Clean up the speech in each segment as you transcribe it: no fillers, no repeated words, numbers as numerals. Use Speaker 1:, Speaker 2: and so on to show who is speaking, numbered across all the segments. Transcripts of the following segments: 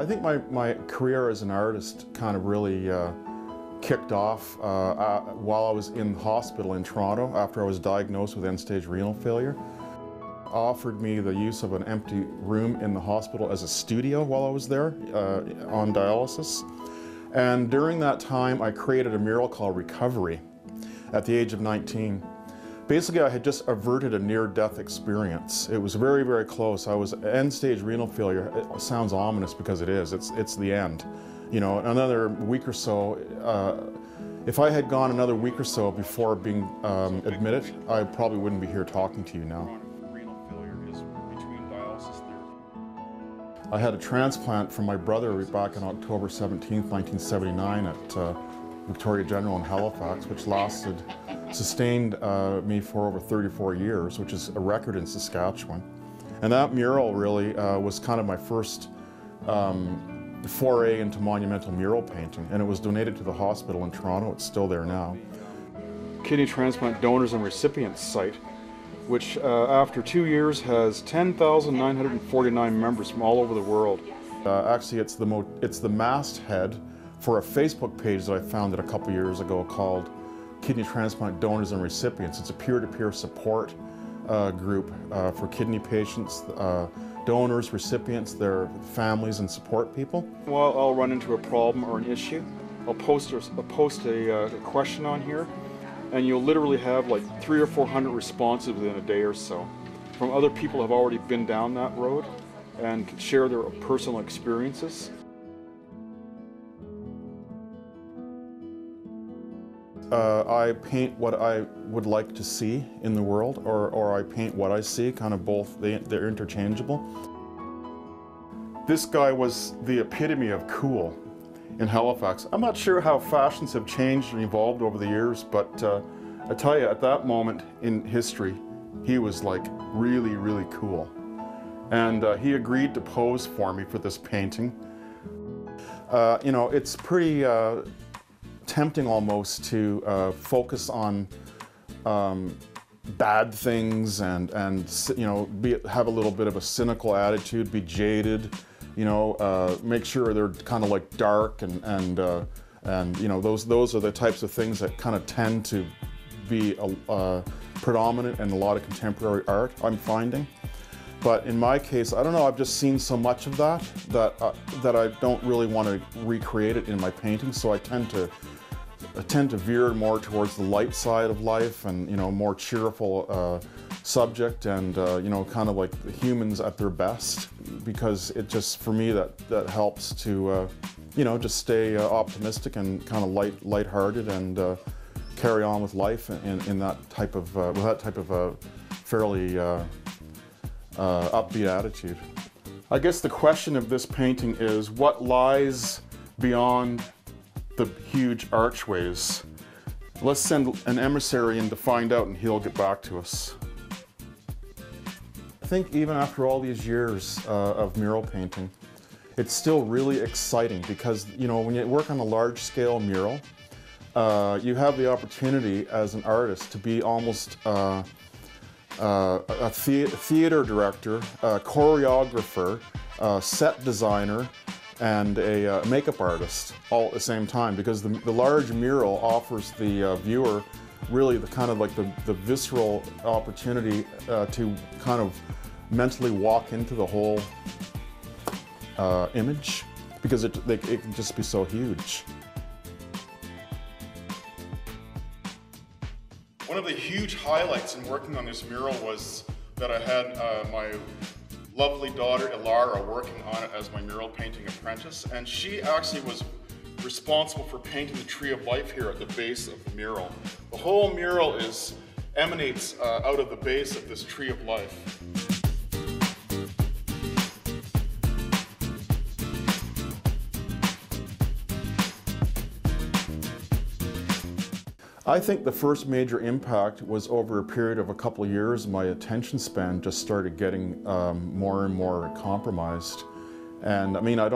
Speaker 1: I think my career as an artist kind of really kicked off while I was in hospital in Toronto after I was diagnosed with end-stage renal failure. Offered me the use of an empty room in the hospital as a studio while I was there on dialysis. And during that time, I created a mural called Recovery at the age of 19. Basically, I had just averted a near-death experience. It was very, very close. I was end-stage renal failure. It sounds ominous because it is. It's the end. You know, another week or so, if I had gone another week or so before being admitted, I probably wouldn't be here talking to you now. I had a transplant from my brother back on October 17, 1979 at Victoria General in Halifax, which sustained me for over 34 years, which is a record in Saskatchewan. And that mural really was kind of my first foray into monumental mural painting, and it was donated to the hospital in Toronto. It's still there now. Kidney transplant donors and recipients site, which after 2 years has 10,949 members from all over the world. Actually, it's the masthead for a Facebook page that I founded a couple years ago called Kidney Transplant Donors and Recipients. It's a peer-to-peer support group for kidney patients, donors, recipients, their families, and support people. Well, I'll run into a problem or an issue, I'll post a question on here, and you'll literally have like 300 or 400 responses within a day or so from other people who have already been down that road and share their personal experiences. I paint what I would like to see in the world, or I paint what I see, kind of both, they're interchangeable. This guy was the epitome of cool in Halifax. I'm not sure how fashions have changed and evolved over the years, but I tell you, at that moment in history, he was like really, really cool. And he agreed to pose for me for this painting. You know, it's pretty tempting almost to focus on bad things and you know, have a little bit of a cynical attitude, be jaded, you know, make sure they're kind of like dark and you know, those are the types of things that kind of tend to be predominant in a lot of contemporary art, I'm finding. But in my case, I don't know, I've just seen so much of that I don't really want to recreate it in my paintings, so I tend to veer more towards the light side of life and, you know, more cheerful subject and, you know, kind of like the humans at their best, because it just, for me, that helps to, you know, just stay optimistic and kind of lighthearted and carry on with life in that type of, with that type of a fairly upbeat attitude. I guess the question of this painting is, what lies beyond the huge archways? Let's send an emissary in to find out, and he'll get back to us. I think even after all these years of mural painting, it's still really exciting because, you know, when you work on a large-scale mural, you have the opportunity as an artist to be almost a theater director, a choreographer, a set designer, and a makeup artist all at the same time, because the large mural offers the viewer really the kind of like the visceral opportunity to kind of mentally walk into the whole image, because it can just be so huge. One of the huge highlights in working on this mural was that I had my lovely daughter Ilara working on it as my mural painting apprentice, and she actually was responsible for painting the Tree of Life here at the base of the mural. The whole mural emanates out of the base of this Tree of Life. I think the first major impact was over a period of a couple of years. My attention span just started getting more and more compromised. And I mean, I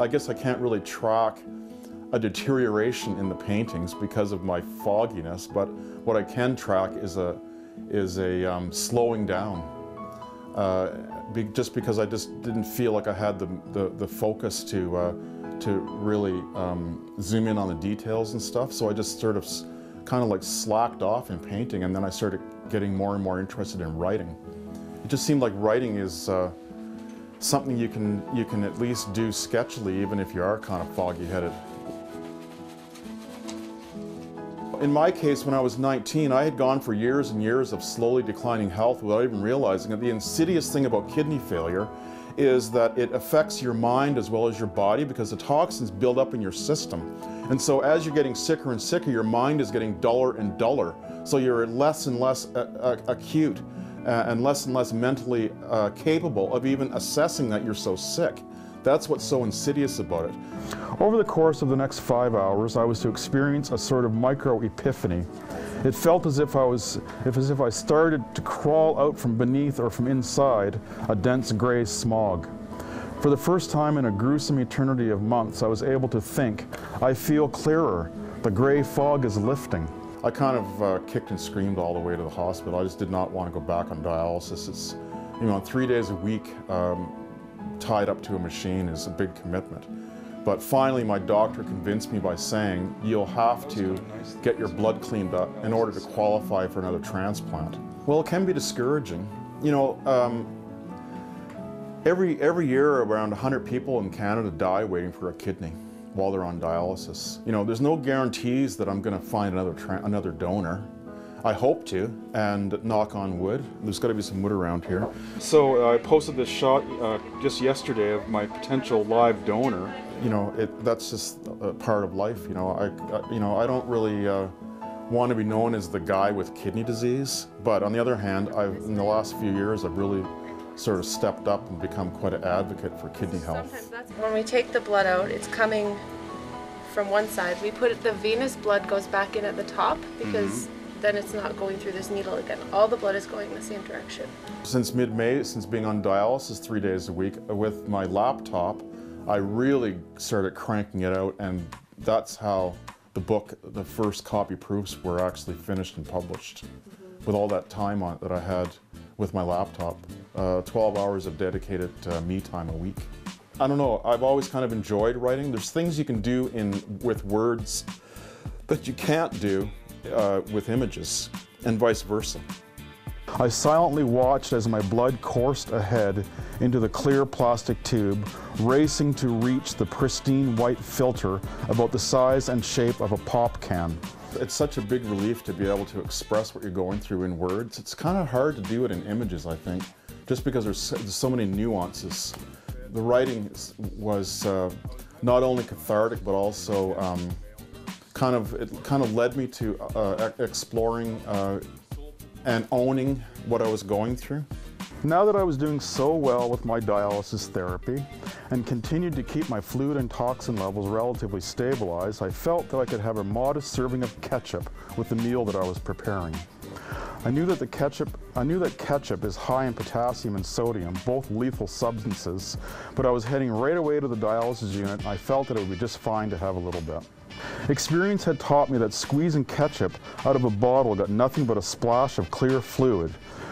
Speaker 1: guess I can't really track a deterioration in the paintings because of my fogginess, but what I can track is a slowing down just because I just didn't feel like I had the focus to really zoom in on the details and stuff. So I just sort of kind of like slacked off in painting, and then I started getting more and more interested in writing. It just seemed like writing is something you can at least do sketchily, even if you are kind of foggy-headed. In my case, when I was 19, I had gone for years and years of slowly declining health without even realizing it. The insidious thing about kidney failure is that it affects your mind as well as your body, because the toxins build up in your system. And so as you're getting sicker and sicker, your mind is getting duller and duller. So you're less and less acute and less mentally capable of even assessing that you're so sick. That's what's so insidious about it. Over the course of the next 5 hours, I was to experience a sort of micro-epiphany. It felt as if I started to crawl out from beneath or from inside a dense gray smog. For the first time in a gruesome eternity of months, I was able to think, I feel clearer. The gray fog is lifting. I kind of kicked and screamed all the way to the hospital. I just did not want to go back on dialysis. It's, 3 days a week tied up to a machine is a big commitment. But finally my doctor convinced me by saying, you'll have to get your blood cleaned up in order to qualify for another transplant. Well, it can be discouraging. Every year around 100 people in Canada die waiting for a kidney while they're on dialysis. There's no guarantees that I'm going to find another donor. I hope to, and knock on wood. There's got to be some wood around here. So I posted this shot just yesterday of my potential live donor. That's just a part of life. I don't really want to be known as the guy with kidney disease, but on the other hand, in the last few years, I've really sort of stepped up and become quite an advocate for kidney health.
Speaker 2: When we take the blood out, it's coming from one side. The venous blood goes back in at the top because then it's not going through this needle again. All the blood is going in the same direction. Since
Speaker 1: mid-May, since being on dialysis 3 days a week, with my laptop, I really started cranking it out, and that's how the book, the first copy proofs, were actually finished and published. With all that time on it that I had with my laptop, 12 hours of dedicated me time a week. I don't know, I've always kind of enjoyed writing. There's things you can do with words that you can't do with images, and vice versa. I silently watched as my blood coursed ahead into the clear plastic tube, racing to reach the pristine white filter about the size and shape of a pop can. It's such a big relief to be able to express what you're going through in words. It's kind of hard to do it in images, I think, just because there's so many nuances. The writing was not only cathartic, but also it kind of led me to exploring and owning what I was going through. Now that I was doing so well with my dialysis therapy and continued to keep my fluid and toxin levels relatively stabilized, I felt that I could have a modest serving of ketchup with the meal that I was preparing. I knew that ketchup is high in potassium and sodium, both lethal substances, but I was heading right away to the dialysis unit, and I felt that it would be just fine to have a little bit. Experience had taught me that squeezing ketchup out of a bottle got nothing but a splash of clear fluid,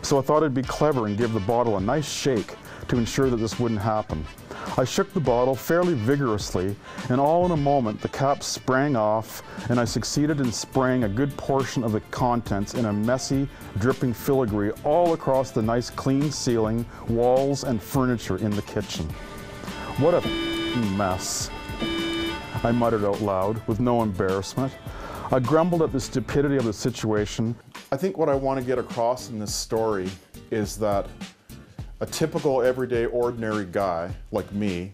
Speaker 1: so I thought it'd be clever and give the bottle a nice shake to ensure that this wouldn't happen. I shook the bottle fairly vigorously, and all in a moment the cap sprang off, and I succeeded in spraying a good portion of the contents in a messy, dripping filigree all across the nice clean ceiling, walls, and furniture in the kitchen. What a mess, I muttered out loud with no embarrassment. I grumbled at the stupidity of the situation. I think what I want to get across in this story is that a typical, everyday, ordinary guy like me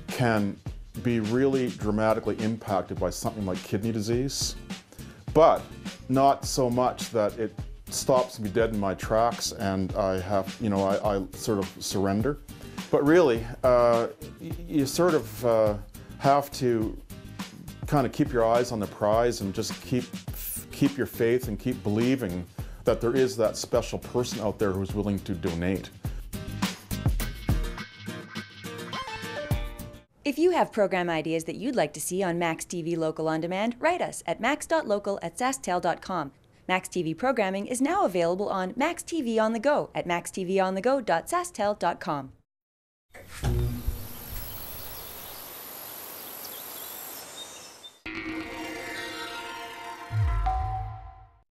Speaker 1: can be really dramatically impacted by something like kidney disease, but not so much that it stops me dead in my tracks and I sort of surrender. But really, you sort of have to kind of keep your eyes on the prize and just keep your faith and keep believing that there is that special person out there who's willing to donate.
Speaker 3: If you have program ideas that you'd like to see on Max TV Local On Demand, write us at max.local@sasktel.com. Max TV programming is now available on Max TV on the Go at maxtvonthego.sastel.com.